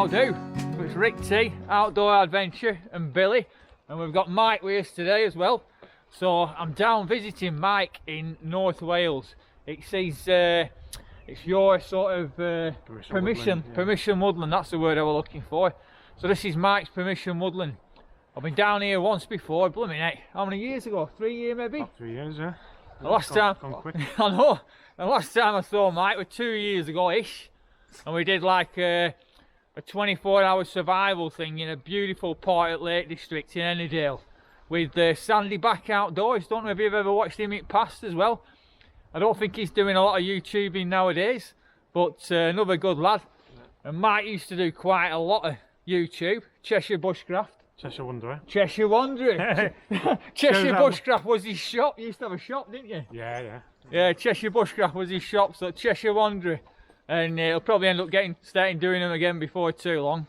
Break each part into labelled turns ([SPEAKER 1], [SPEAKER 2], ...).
[SPEAKER 1] how do. It's Rick T, Outdoor Adventure, and Billy, and we've got Mike with us today as well. So I'm down visiting Mike in North Wales. It says it's your sort of permission woodland, that's the word I was looking for. So this is Mike's permission woodland. I've been down here once before, blooming heck, how many years ago? 3 years maybe?
[SPEAKER 2] About 3 years, yeah.
[SPEAKER 1] The last time,
[SPEAKER 2] quick.
[SPEAKER 1] I know, the last time I saw Mike was 2 years ago-ish, and we did like a 24-hour survival thing in a beautiful part at Lake District in Ennerdale with Sandy Back Outdoors. Don't know if you've ever watched him in past as well. I don't think he's doing a lot of YouTubing nowadays, but another good lad. And Mike used to do quite a lot of YouTube. Cheshire Bushcraft.
[SPEAKER 2] Cheshire Wanderer.
[SPEAKER 1] Cheshire Wanderer. Cheshire Bushcraft was his shop. You used to have a shop, didn't you?
[SPEAKER 2] Yeah.
[SPEAKER 1] Yeah, Cheshire Bushcraft was his shop, so Cheshire Wanderer. And he'll probably end up starting doing them again before too long.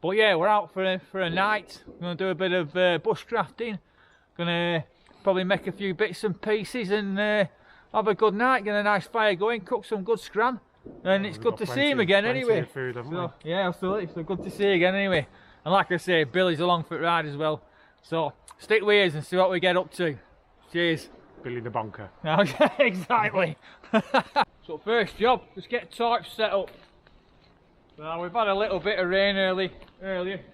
[SPEAKER 1] But yeah, we're out for a night. We're going to do a bit of bushcrafting. Going to probably make a few bits and pieces and have a good night, get a nice fire going, cook some good scran. And it's good to see him again anyway.
[SPEAKER 2] Food,
[SPEAKER 1] so, yeah, absolutely. So good to see you again anyway. And like I say, Billy's along for the ride as well. So stick with us and see what we get up to. Cheers.
[SPEAKER 2] Billy the Bonker.
[SPEAKER 1] Okay, exactly. So first job, just get tarps set up. Now we've had a little bit of rain earlier.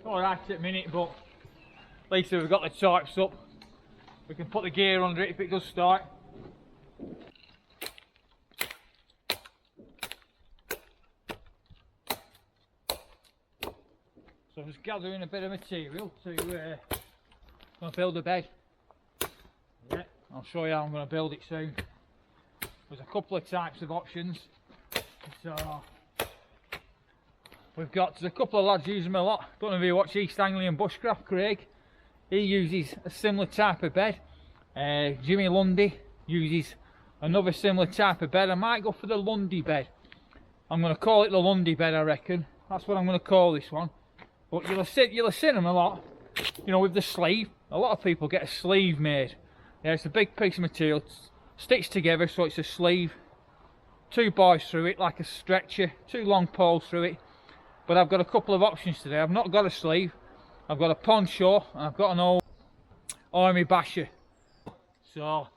[SPEAKER 1] Alright at the minute, but at least we've got the tarps up. We can put the gear under it if it does start. So I'm just gathering a bit of material to build a bed. Yeah, I'll show you how I'm going to build it soon. There's a couple of types of options. So there's a couple of lads using them a lot. Don't know if you watch East Anglian Bushcraft, Craig. He uses a similar type of bed. Jimmy Lundy uses another similar type of bed. I might go for the Lundy bed. I'm going to call it the Lundy bed, I reckon. That's what I'm going to call this one. But you'll have seen them a lot, you know, with the sleeve. A lot of people get a sleeve made. Yeah, it's a big piece of material, stitched together so it's a sleeve. 2 bars through it like a stretcher, 2 long poles through it. But I've got a couple of options today. I've not got a sleeve. I've got a poncho and I've got an old army basher. So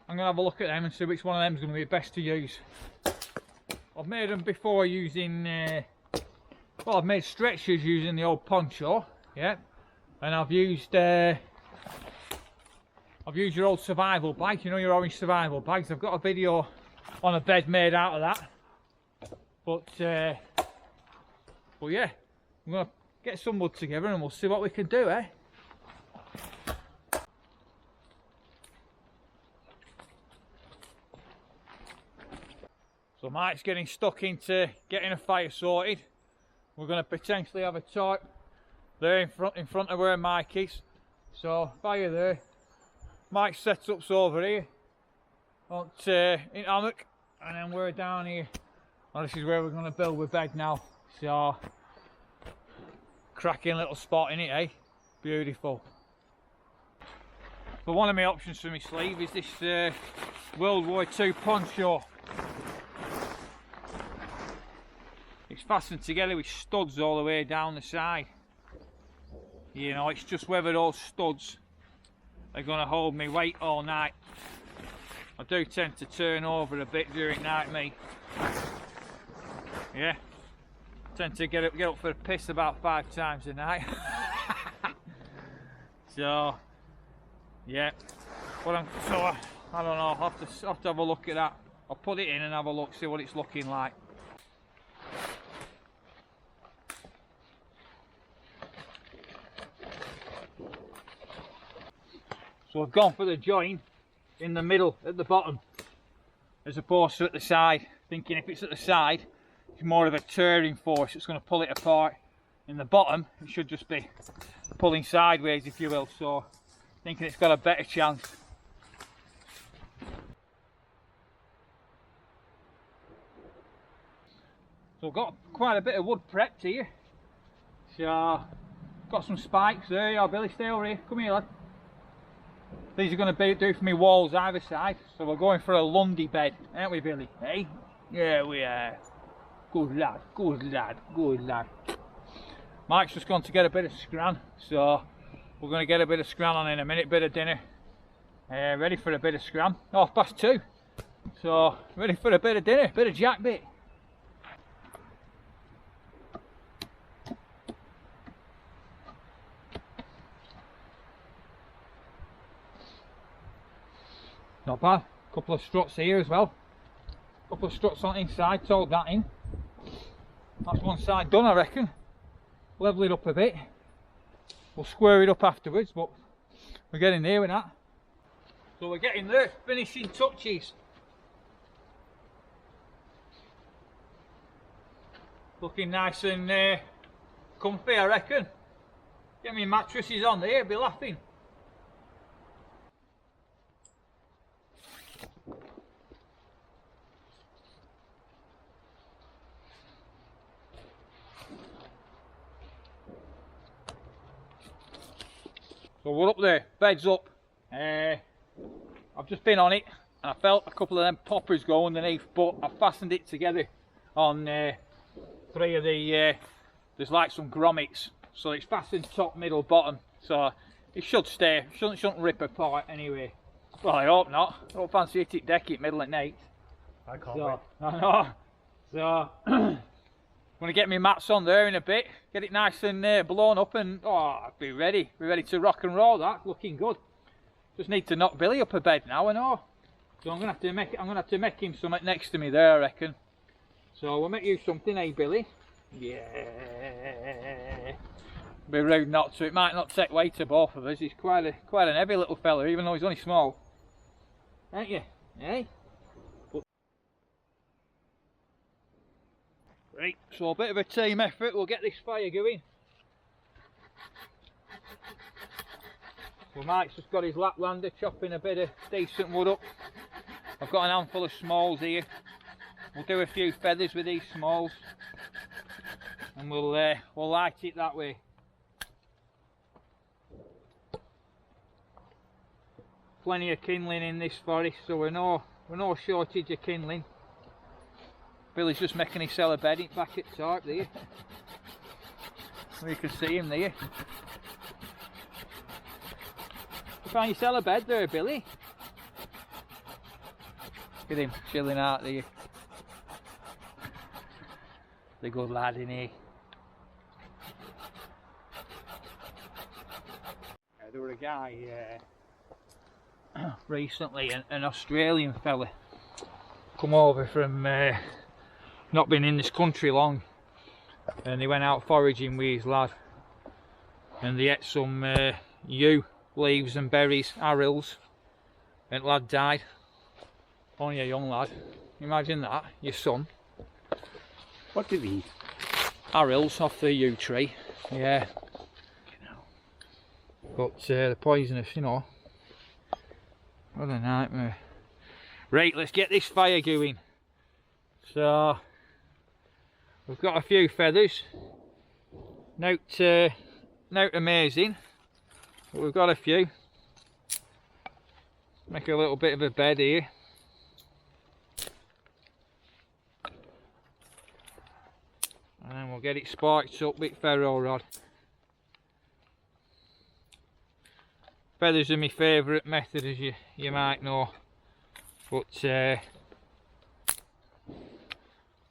[SPEAKER 1] I'm going to have a look at them and see which one of them is going to be best to use. I've made them before using, well, I've made stretchers using the old poncho, yeah. And I've used your old survival bag, you know, your orange survival bags. I've got a video on a bed made out of that. But yeah, I'm going to get some wood together and we'll see what we can do, eh? So Mike's getting stuck into getting a fire sorted. We're going to potentially have a tarp there in front of where Mike is. So fire there. Mike's setup's over here, in hammock, and then we're down here. And this is where we're going to build the bed now. So cracking little spot in it, eh? Beautiful. But one of my options for my sleeve is this World War II poncho. It's fastened together with studs all the way down the side. You know, it's just whether those studs are going to hold me weight all night. I do tend to turn over a bit during night, me. Yeah, tend to get up for a piss about 5 times a night. So yeah, but I don't know. I'll have to have a look at that. I'll put it in and have a look, see what it's looking like. So I've gone for the join in the middle at the bottom as opposed to at the side, thinking if it's at the side it's more of a tearing force, it's going to pull it apart. In the bottom it should just be pulling sideways, if you will, so thinking it's got a better chance. So I've got quite a bit of wood prepped here. So got some spikes there. Yeah, Billy, stay over here, come here lad. These are going to do for me walls either side, so we're going for a Lundy bed, aren't we, Billy? Hey? Yeah, we are. Good lad, good lad, good lad. Mike's just gone to get a bit of scran, so we're going to get a bit of scran on in a minute, bit of dinner. Ready for a bit of scran, 2:30. So ready for a bit of dinner, bit of jackbit. Not bad. Couple of struts here as well. Couple of struts on inside, told that in. That's one side done, I reckon. Level it up a bit. We'll square it up afterwards, but we're getting there with that. So we're getting there, finishing touches. Looking nice and comfy, I reckon. Get me mattresses on there, be laughing. So we're up there, bed's up. I've just been on it and I felt a couple of them poppers go underneath, but I fastened it together on 3 of the, there's like some grommets, so it's fastened top, middle, bottom, so it should stay, shouldn't rip apart anyway. Well, I hope not. I don't fancy it deck it middle at night.
[SPEAKER 2] I can't wait.
[SPEAKER 1] I know. So I'm gonna get my mats on there in a bit, get it nice and blown up, and I'll be ready to rock and roll. That looking good. Just need to knock Billy up a bed now, I know. So I'm gonna have to make him something next to me there, I reckon. So we'll make you something, eh, Billy? Yeah. Be rude not to. It might not take weight to both of us. He's quite an heavy little fella, even though he's only small. Ain't you? Eh? Right, so a bit of a team effort, we'll get this fire going. Well, Mike's just got his Laplander chopping a bit of decent wood up. I've got an handful of smalls here. We'll do a few feathers with these smalls and we'll light it that way. Plenty of kindling in this forest, so we're no shortage of kindling. Billy's just making himself a bed back at the top there. You can see him there. You find yourself a bed there, Billy? Look at him chilling out there. The good lad in here. There were a guy recently, an Australian fella, come over from not been in this country long, and he went out foraging with his lad, and they ate some yew leaves and berries, arils, and the lad died. Only a young lad. Imagine that, your son.
[SPEAKER 2] What did he eat?
[SPEAKER 1] Arils off the yew tree, yeah. But they're poisonous, you know. What a nightmare. Right, let's get this fire going. So we've got a few feathers. Not amazing, but we've got a few. Make a little bit of a bed here. And then we'll get it sparked up with ferro rod. Feathers are my favourite method, as you might know, but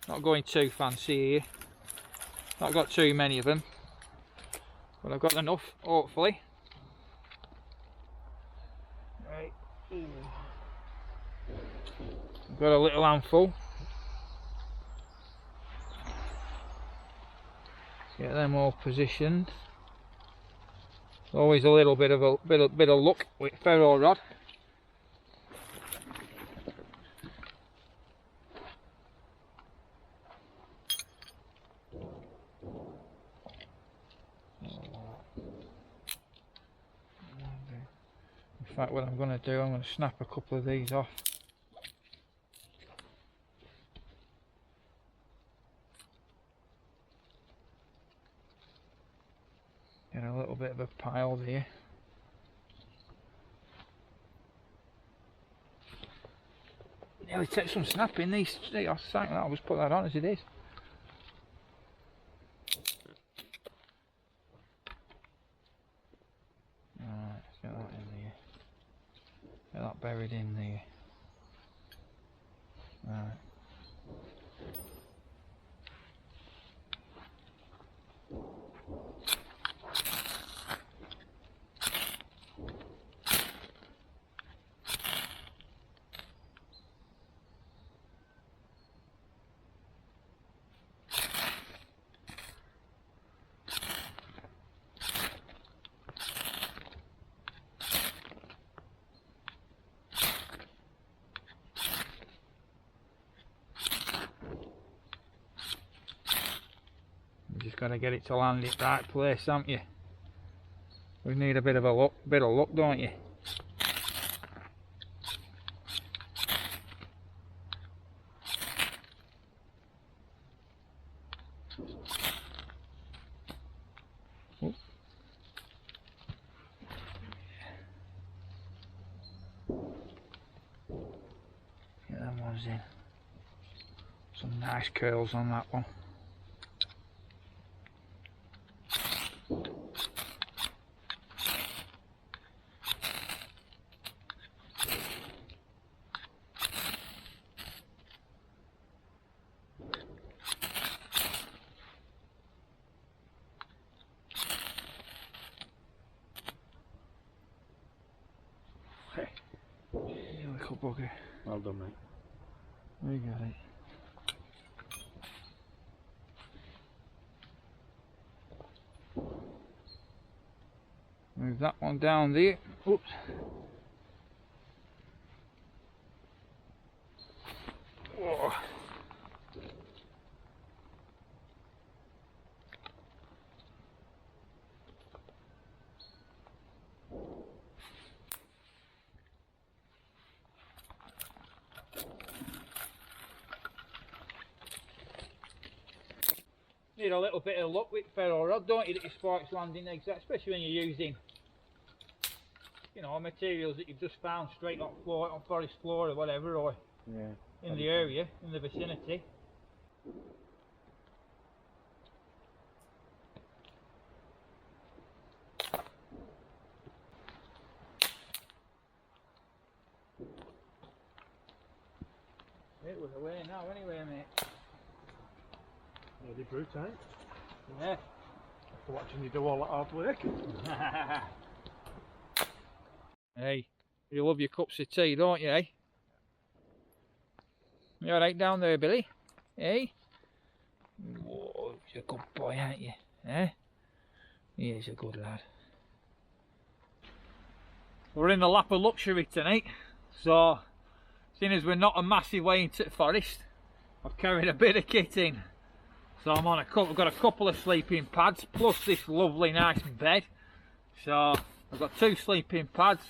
[SPEAKER 1] not going too fancy here. Not got too many of them, but I've got enough, hopefully. Right. I've got a little handful. Get them all positioned. Always a little bit of luck with ferro rod. In fact, what I'm going to do, I'm going to snap a couple of these off. Get a little bit of a pile there. Nearly take some snapping these. I'll just put that on as it is. it in there. Right. You just got to get it to land in the right place, haven't you? We need a bit of luck, don't you? Oop. Get them ones in. Some nice curls on that one. You little bugger.
[SPEAKER 2] Well done, mate.
[SPEAKER 1] We got it. Move that one down there. Oops. Whoa. Need a little bit of luck with ferro rod, don't you, that your sparks landing exact, especially when you're using, you know, materials that you've just found straight off floor, on forest floor or whatever, or in the area, in the vicinity. It was away now anyway, mate.
[SPEAKER 2] Nearly brute, eh?
[SPEAKER 1] Yeah.
[SPEAKER 2] After watching you do all that hard work.
[SPEAKER 1] Hey, you love your cups of tea, don't you, eh? You alright down there, Billy? Hey? Whoa, you're a good boy, aren't you? Eh? He is a good lad. We're in the lap of luxury tonight, so seeing as we're not a massive way into the forest, I've carried a bit of kit in. So I'm on I've got a couple of sleeping pads plus this lovely nice bed. So I've got 2 sleeping pads.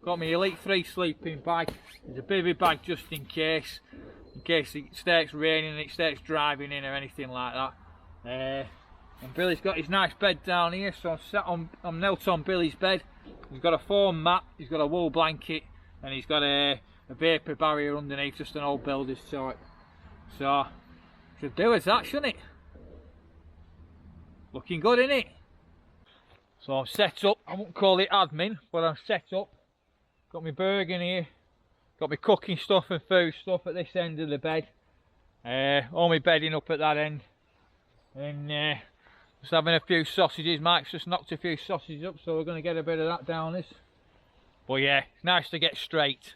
[SPEAKER 1] Got my Elite 3 sleeping bag. There's a bivvy bag just in case it starts raining and it starts driving in or anything like that. And Billy's got his nice bed down here, so I'm knelt on Billy's bed. He's got a foam mat, he's got a wool blanket, and he's got a vapour barrier underneath, just an old builder's sort. So should do as that, shouldn't it? Looking good, innit? So I'm set up. I won't call it admin, but I'm set up. Got my Bergen here. Got my cooking stuff and food stuff at this end of the bed. All my bedding up at that end. And just having a few sausages. Mike's just knocked a few sausages up, so we're going to get a bit of that down this. But yeah, it's nice to get straight.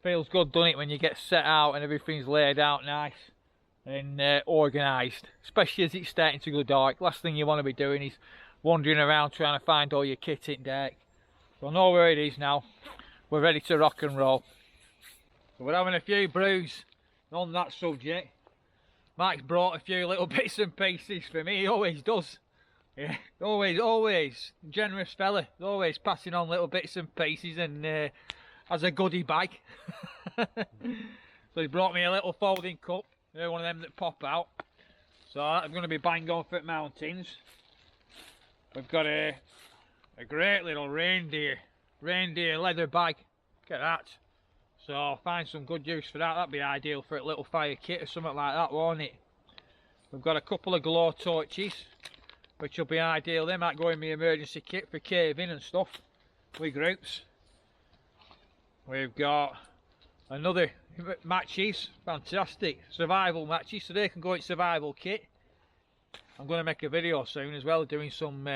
[SPEAKER 1] Feels good, doesn't it, when you get set out and everything's laid out nice and organised, especially as it's starting to go dark. Last thing you want to be doing is wandering around trying to find all your kit in dark. So I know where it is now. We're ready to rock and roll. So we're having a few brews on that subject. Mike's brought a few little bits and pieces for me. He always does. Yeah, always generous fella. Always passing on little bits and pieces and as a goodie bag. So he brought me a little folding cup. They're one of them that pop out. So I'm going to be bang on for mountains. We've got a great little reindeer leather bag. Look at that. So I'll find some good use for that. That'd be ideal for a little fire kit or something like that, won't it? We've got a couple of glow torches, which will be ideal. They might go in my emergency kit for caving and stuff with groups. we've got another matches, fantastic survival matches, so they can go in survival kit. I'm going to make a video soon as well, doing some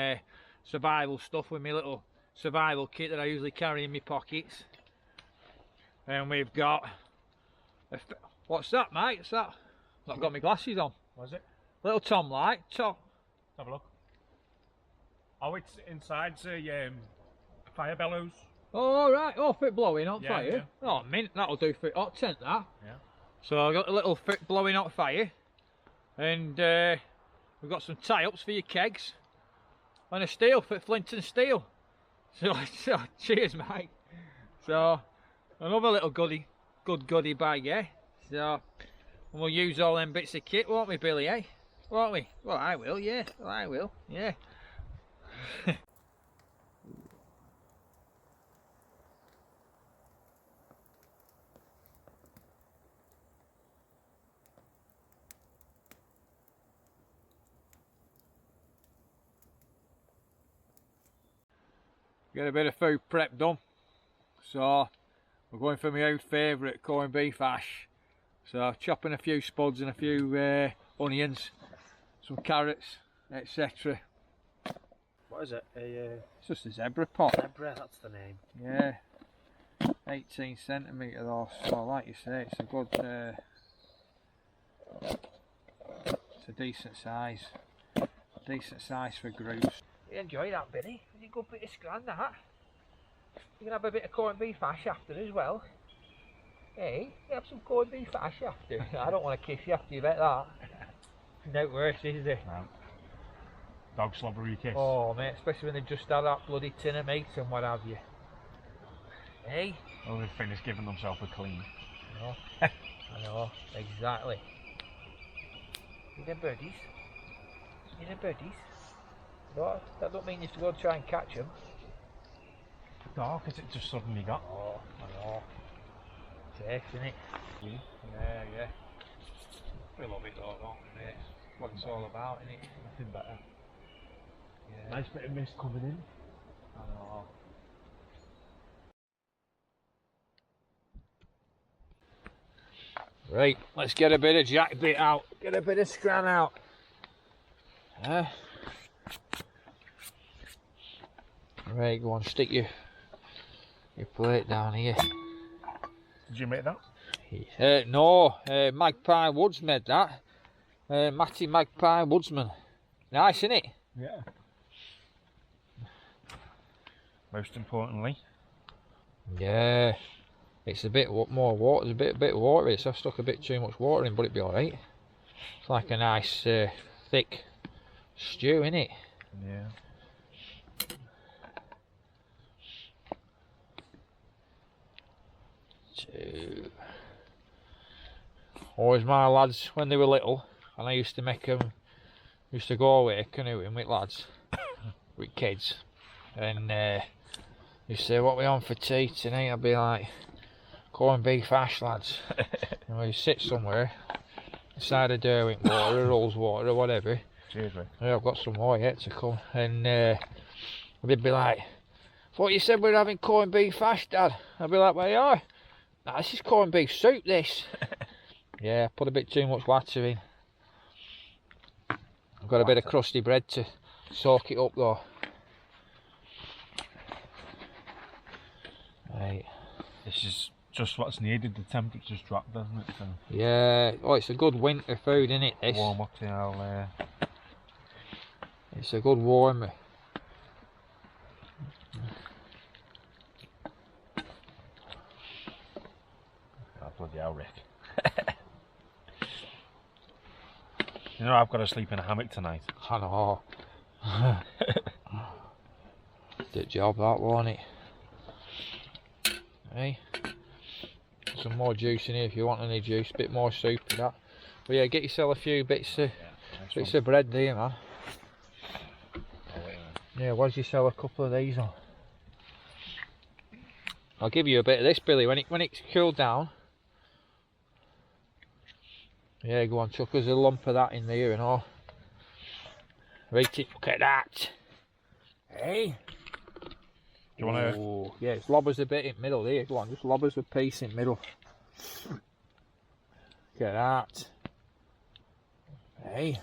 [SPEAKER 1] survival stuff with my little survival kit that I usually carry in my pockets. And we've got what's that, mate? What's that? Not got my glasses on.
[SPEAKER 2] Was it?
[SPEAKER 1] Little Tom light. Tom.
[SPEAKER 2] Have a look. Oh, it's inside the fire bellows.
[SPEAKER 1] Oh right. Oh, for it blowing on
[SPEAKER 2] Yeah,
[SPEAKER 1] fire.
[SPEAKER 2] yeah.
[SPEAKER 1] Oh mint, that'll do for hot tent that.
[SPEAKER 2] Yeah.
[SPEAKER 1] So I've got a little fit blowing hot fire, and we've got some tie-ups for your kegs, and a steel for flint and steel. So cheers, mate. So another little good goodie bag, yeah. So we'll use all them bits of kit, won't we, Billy? Eh? Won't we? Well, I will. Yeah. Well, I will. Yeah. Get a bit of food prep done, so we're going for my old favourite corned beef hash. So chopping a few spuds and a few onions, some carrots, etc.
[SPEAKER 2] What is it?
[SPEAKER 1] It's just a zebra pot.
[SPEAKER 2] Zebra, that's the name.
[SPEAKER 1] Yeah, 18 centimetre though, so like you say, it's a good, it's a decent size for groups. You enjoy that, Billy? It's a good bit of scran that. You can have a bit of corned beef hash after as well. Hey, you have some corned beef hash after. I don't want to kiss you after you bet that. No worse, is it?
[SPEAKER 2] No. Dog slobbery kiss.
[SPEAKER 1] Oh mate, especially when they've just had that bloody tin of meat and what have you. Hey?
[SPEAKER 2] Oh, they've finished giving themselves a clean.
[SPEAKER 1] I know, exactly. You the birdies? You the birdies? No, that don't mean you have to go and try and catch them.
[SPEAKER 2] Dark as it just suddenly got.
[SPEAKER 1] Oh, I know. Safe, isn't it?
[SPEAKER 2] Yeah.
[SPEAKER 1] Yeah. We love it though, don't we, mate? It's what it's all about, isn't it?
[SPEAKER 2] Nothing better.
[SPEAKER 1] Yeah.
[SPEAKER 2] Nice bit of mist coming in.
[SPEAKER 1] I know. Right, let's get a bit of jack bit out. Get a bit of scran out. Right, go on, stick your plate down here.
[SPEAKER 2] Did you make that?
[SPEAKER 1] No, Magpie Woods made that. Matty Magpie Woodsman. Nice, isn't it?
[SPEAKER 2] Yeah. Most importantly.
[SPEAKER 1] Yeah. It's a bit more water. There's a bit watery, so I've stuck a bit too much water in, but it'd be alright. It's like a nice thick stew, innit?
[SPEAKER 2] Yeah.
[SPEAKER 1] Always my lads, when they were little, and I used to make them, used to go away canoeing with lads, with kids, and you'd say, what we on for tea tonight? I'd be like, corned beef hash, lads. And we'd sit somewhere, beside a Derwent water, or Rolls water, or whatever.
[SPEAKER 2] Cheers, mate.
[SPEAKER 1] Yeah, I've got some more yet to come, and they'd be like, thought you said we were having corned beef hash, Dad. I'd be like, well, you are. Nah, this is corned beef soup, this. Yeah, put a bit too much water in. I've got a bit of crusty bread to soak it up though. Right.
[SPEAKER 2] This is just what's needed. The temperature's dropped, doesn't it? So
[SPEAKER 1] Yeah, oh, it's a good winter food, isn't it, this?
[SPEAKER 2] warm up the old,
[SPEAKER 1] It's a good warmer.
[SPEAKER 2] oh, bloody hell, Rick. You know, I've got to sleep in a hammock tonight.
[SPEAKER 1] I know. Did job that, won't it? Hey, some more juice in here if you want any juice. Bit more soup and that. But yeah, get yourself a few bits of bread there, man. Yeah, why don't you sell a couple of these on? I'll give you a bit of this, Billy, when it's cooled down. Yeah, go on, chuck us a lump of that in there and all. Right, look at that. Hey,
[SPEAKER 2] Do you want to?
[SPEAKER 1] Oh, yeah, just lob us a bit in middle here. Go on, just lob us a piece in middle. Get that. Hey.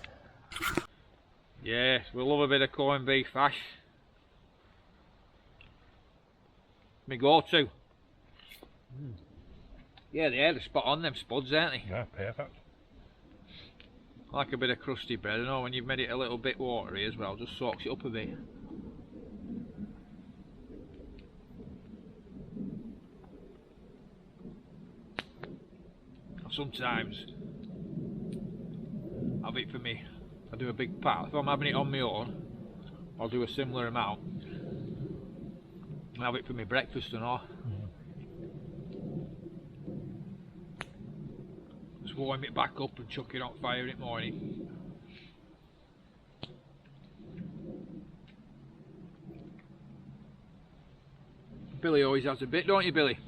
[SPEAKER 1] Yes, we love a bit of corned beef hash. Me go-to. Yeah, they're spot on, them spuds, aren't they?
[SPEAKER 2] Yeah, perfect.
[SPEAKER 1] I like a bit of crusty bread. I know when you've made it a little bit watery as well, just soaks it up a bit. Sometimes have it for me. I do a big pat. If I'm having it on my own, I'll do a similar amount and have it for my breakfast and all. Just warm it back up and chuck it on fire in the morning. Billy always has a bit, don't you, Billy?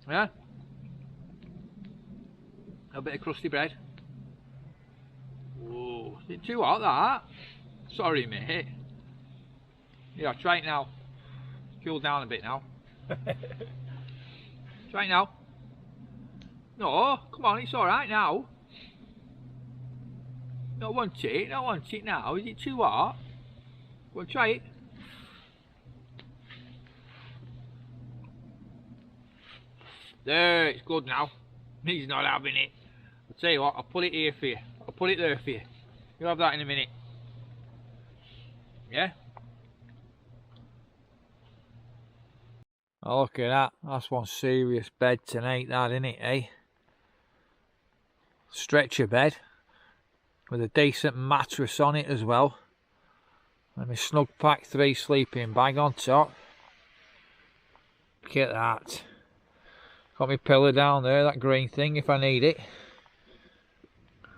[SPEAKER 1] Yeah? A bit of crusty bread. Whoa, is it too hot that? Sorry mate. Yeah, try it now. Cool down a bit now. Try it now. No, come on, it's alright now. Don't want it, don't want it now. Is it too hot? Well, try it. There, it's good now. He's not having it. I'll tell you what, I'll put it here for you. I'll put it there for you. You'll have that in a minute. Yeah? Oh, look at that. That's one serious bed tonight, that, isn't it, eh? Stretcher bed. With a decent mattress on it as well. And my Snug Pack 3 sleeping bag on top. Look at that. Got my pillow down there, that green thing if I need it.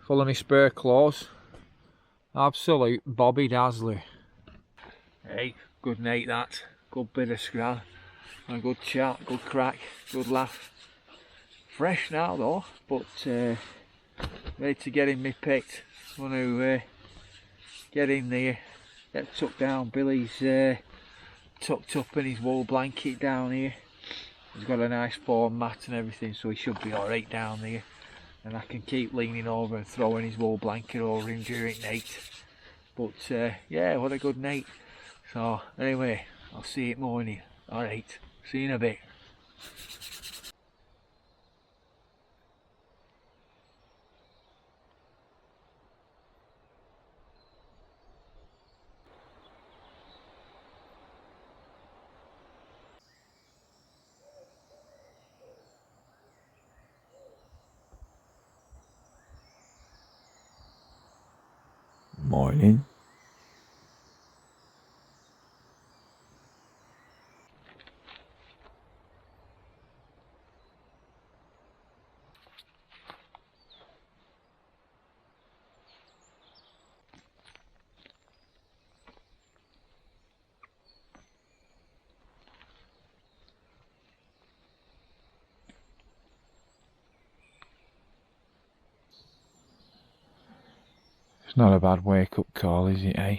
[SPEAKER 1] Full of my spare clothes. Absolute Bobby Dazzler. Hey, good night that. Good bit of scran. A good chat, good crack, good laugh. Fresh now though, but ready to get in me picked. Want to get in there, get tucked down. Billy's tucked up in his wool blanket down here. He's got a nice foam mat and everything, so he should be alright down there. And I can keep leaning over and throwing his wool blanket over him during night. But yeah, what a good night. So anyway, I'll see you in the morning. Alright, see you in a bit. Morning. It's not a bad wake up call, is it, eh?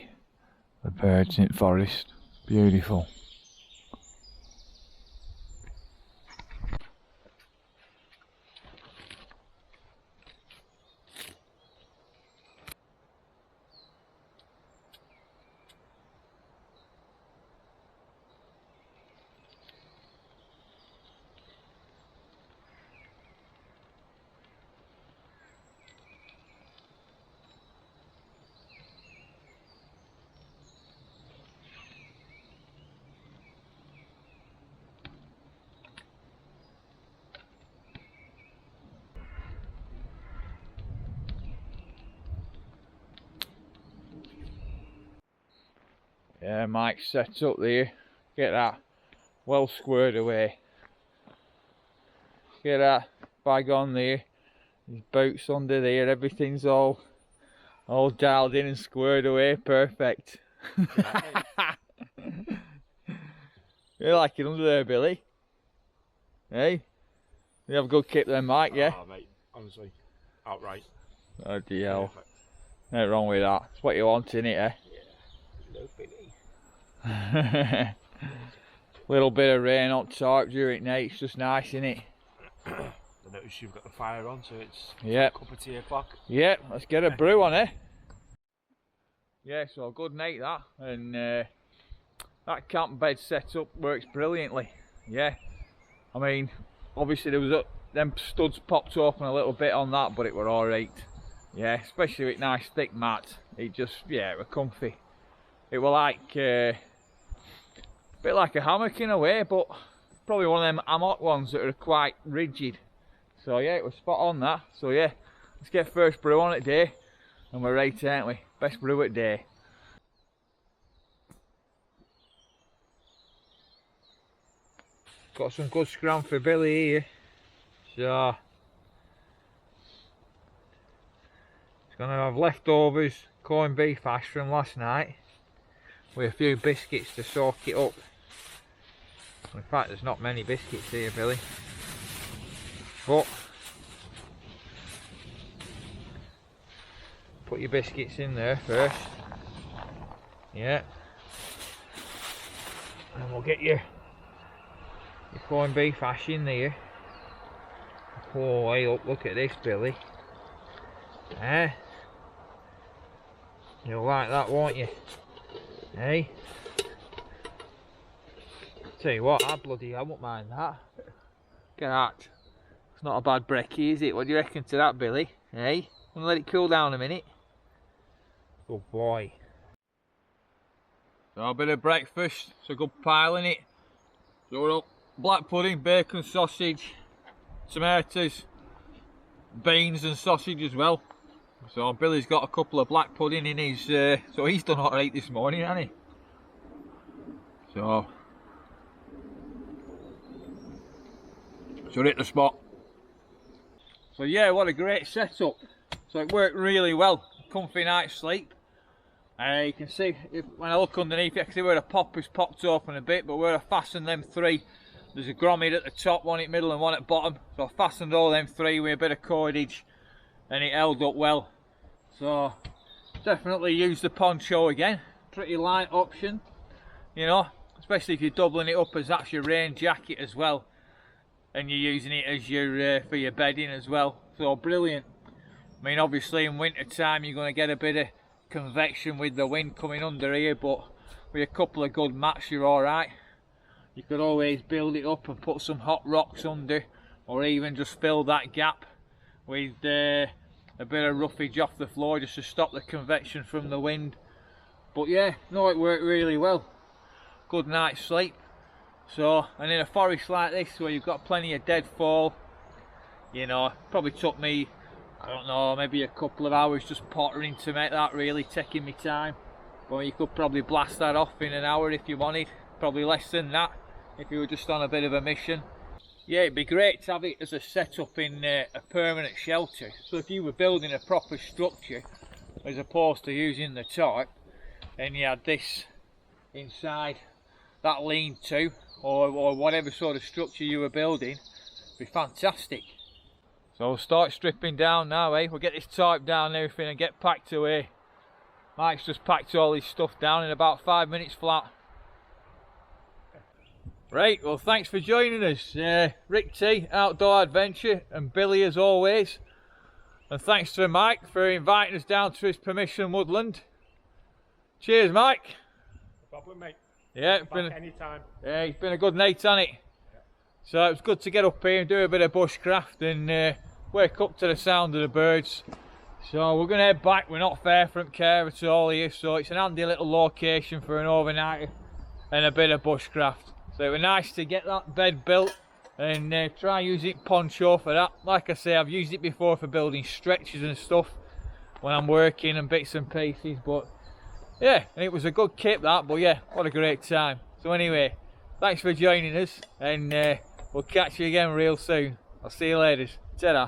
[SPEAKER 1] The birds in the forest. Beautiful. Yeah, Mike's set up there. Get that well squared away. Get that bag on there. His boots under there. Everything's all dialed in and squared away. Perfect. You like it under there, Billy? Hey, you have a good kick there, Mike. Yeah.
[SPEAKER 2] Oh, mate, honestly, outright.
[SPEAKER 1] Oh dear hell.
[SPEAKER 2] Perfect.
[SPEAKER 1] Nothing wrong with that. It's what you want, innit, eh?
[SPEAKER 2] Yeah. No Billy.
[SPEAKER 1] Little bit of rain on top during night, it's just nice, isn't it?
[SPEAKER 2] I notice you've got the fire on, so it's
[SPEAKER 1] Yep.
[SPEAKER 2] a cup of tea o'clock.
[SPEAKER 1] Yep, let's get a brew on it. Yeah, so good night that, and that camp bed setup works brilliantly. Yeah, I mean, obviously there was them studs popped open a little bit on that, but it were alright. Yeah, especially with nice thick mats. It just, yeah, it were comfy. It were like a bit like a hammock in a way, but probably one of them hammock ones that are quite rigid. So yeah, it was spot on that. So yeah, let's get first brew on it day, and we're right, aren't we? Best brew at day. Got some good scram for Billy here. So he's gonna have leftovers corned beef hash from last night with a few biscuits to soak it up. In fact, there's not many biscuits here, Billy. But put your biscuits in there first. Yeah. And we'll get your corned beef hash in there. Oh, hey, look at this, Billy. Eh? You'll like that, won't you? Hey? Tell you what, I won't mind that. Get that. It's not a bad brekkie, is it? What do you reckon to that, Billy? Hey? Wanna let it cool down a minute? Good boy. So a bit of breakfast, it's a good pile in it. So we're up black pudding, bacon, sausage, tomatoes, beans and sausage as well. So Billy's got a couple of black pudding in his, so he's done alright this morning, hasn't he? So hit the spot. So yeah, what a great setup. So it worked really well. Comfy night's sleep. You can see when I look underneath, you can see where the popper's popped open a bit, but where I fastened them three, there's a grommet at the top, one at middle and one at bottom. So I fastened all them three with a bit of cordage and it held up well. So definitely use the poncho again. Pretty light option, you know, especially if you're doubling it up as that's your rain jacket as well, and you're using it as your for your bedding as well. So brilliant. I mean, obviously in winter time you're going to get a bit of convection with the wind coming under here, but with a couple of good mats you're alright. You could always build it up and put some hot rocks under, or even just fill that gap with a bit of roughage off the floor just to stop the convection from the wind. But yeah, no, it worked really well. Good night's sleep. So, and in a forest like this where you've got plenty of deadfall, you know, probably took me, I don't know, maybe a couple of hours just pottering to make that, really taking me time. But you could probably blast that off in an hour if you wanted, probably less than that if you were just on a bit of a mission. Yeah, it'd be great to have it as a setup in a permanent shelter. So if you were building a proper structure as opposed to using the tarp, and you had this inside that lean-to or whatever sort of structure you were building, it'd be fantastic. So we'll start stripping down now, eh? We'll get this tarp down and everything and get packed away. Mike's just packed all his stuff down in about 5 minutes flat. Right, well thanks for joining us. Rick T, Outdoor Adventure, and Billy as always. And thanks to Mike for inviting us down to his permission woodland. Cheers, Mike.
[SPEAKER 2] No problem, mate.
[SPEAKER 1] Yeah, it's been
[SPEAKER 2] anytime.
[SPEAKER 1] Yeah, it's been a good night, hasn't it? Yeah. So it was good to get up here and do a bit of bushcraft and wake up to the sound of the birds. So we're going to head back. We're not far from care at all here, so it's an handy little location for an overnight and a bit of bushcraft. So it was nice to get that bed built and try using Poncho for that. Like I say, I've used it before for building stretchers and stuff when I'm working and bits and pieces, but yeah, and it was a good kit that, but yeah, what a great time. So anyway, thanks for joining us, and we'll catch you again real soon. I'll see you later. Ta-da.